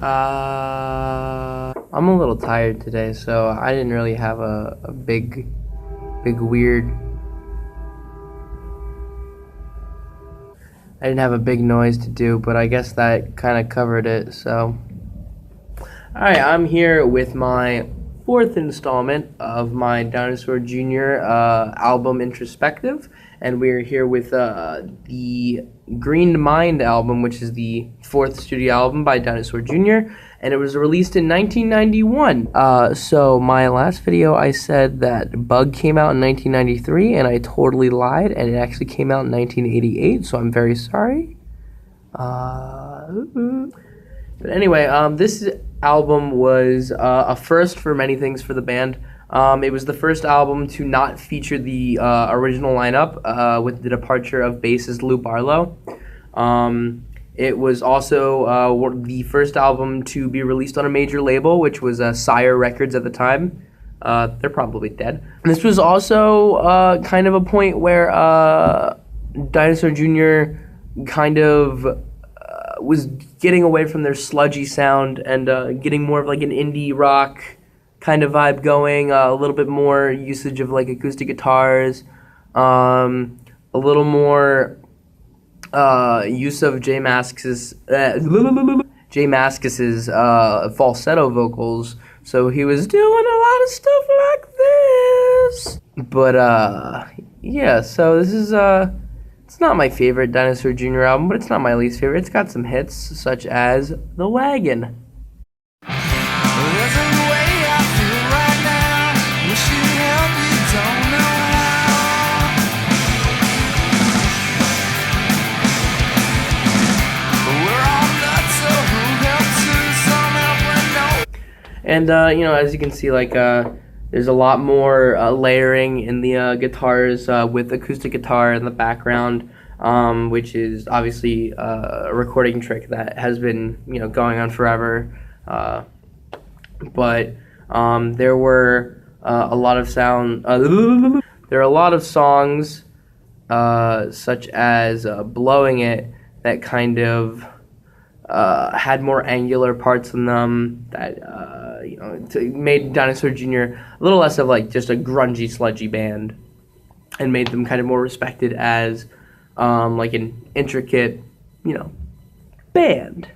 I'm a little tired today, so I didn't really have a big weird. I didn't have a big noise to do, but I guess that kind of covered it. So, alright, I'm here with my fourth installment of my Dinosaur Jr. Album Introspective, and we're here with the Green Mind album, which is the fourth studio album by Dinosaur Jr., and it was released in 1991. So my last video, I said that Bug came out in 1993, and I totally lied, and it actually came out in 1988, so I'm very sorry. But anyway, this album was a first for many things for the band. It was the first album to not feature the original lineup with the departure of bassist Lou Barlow. It was also the first album to be released on a major label, which was Sire Records at the time. They're probably dead. And this was also kind of a point where Dinosaur Jr. kind of was getting away from their sludgy sound and getting more of like an indie rock kind of vibe going, a little bit more usage of like acoustic guitars, a little more use of J Mascis's falsetto vocals. So he was doing a lot of stuff like this. But yeah, so this is it's not my favorite Dinosaur Jr. album, but it's not my least favorite. It's got some hits such as The Wagon. And, you know, as you can see, like, there's a lot more layering in the guitars with acoustic guitar in the background, which is obviously a recording trick that has been, you know, going on forever. But there were a lot of there are a lot of songs, such as Blowing It, that kind of had more angular parts in them that you know, made Dinosaur Jr. a little less of like just a grungy, sludgy band, and made them kind of more respected as like an intricate, you know, band.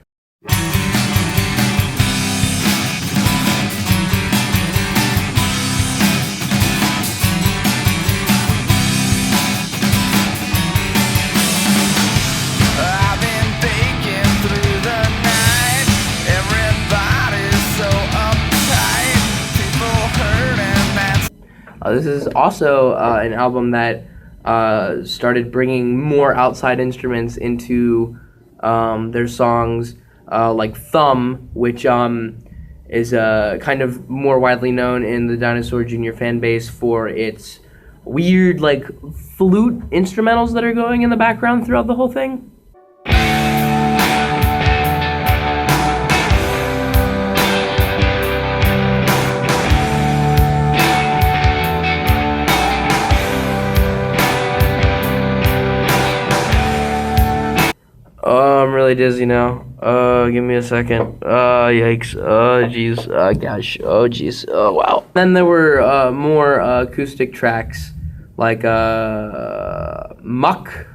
This is also an album that started bringing more outside instruments into their songs, like Thumb, which is kind of more widely known in the Dinosaur Jr. fan base for its weird, like, flute instrumentals that are going in the background throughout the whole thing. Oh, I'm really dizzy now. Give me a second. Yikes. Oh, jeez. Gosh. Oh, jeez. Oh, wow. Then there were more acoustic tracks, like Muck.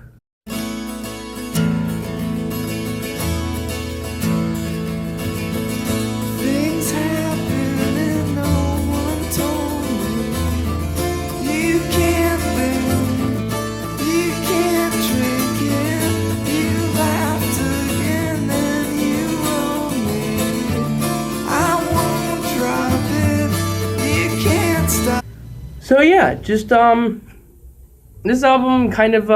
So yeah, just this album kind of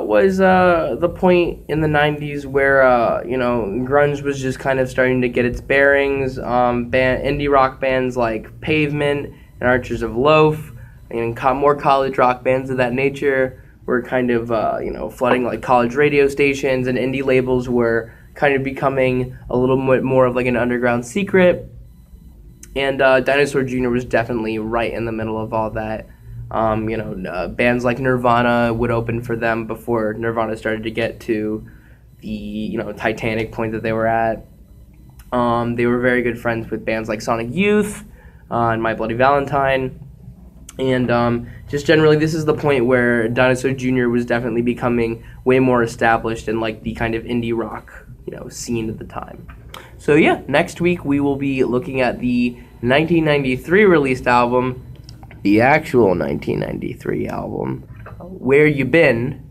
was the point in the 90s where you know, grunge was just kind of starting to get its bearings. Indie rock bands like Pavement and Archers of Loaf and more college rock bands of that nature were kind of you know, flooding like college radio stations, and indie labels were kind of becoming a little bit more of like an underground secret. And Dinosaur Jr. was definitely right in the middle of all that. You know, bands like Nirvana would open for them before Nirvana started to get to the, you know, Titanic point that they were at. They were very good friends with bands like Sonic Youth and My Bloody Valentine. And just generally, this is the point where Dinosaur Jr. was definitely becoming way more established in like the kind of indie rock, scene at the time. So yeah, next week we will be looking at the 1993 released album, the actual 1993 album, Where You Been,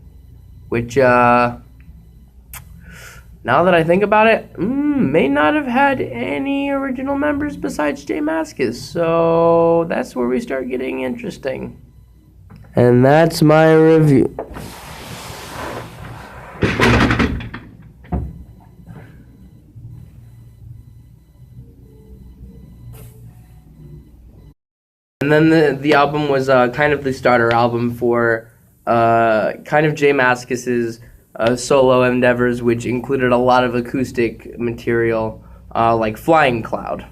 which now that I think about it, may not have had any original members besides Jay Mascis. So that's where we start getting interesting. And that's my review. And then the album was kind of the starter album for kind of Jay Mascis's solo endeavors, which included a lot of acoustic material like Flying Cloud.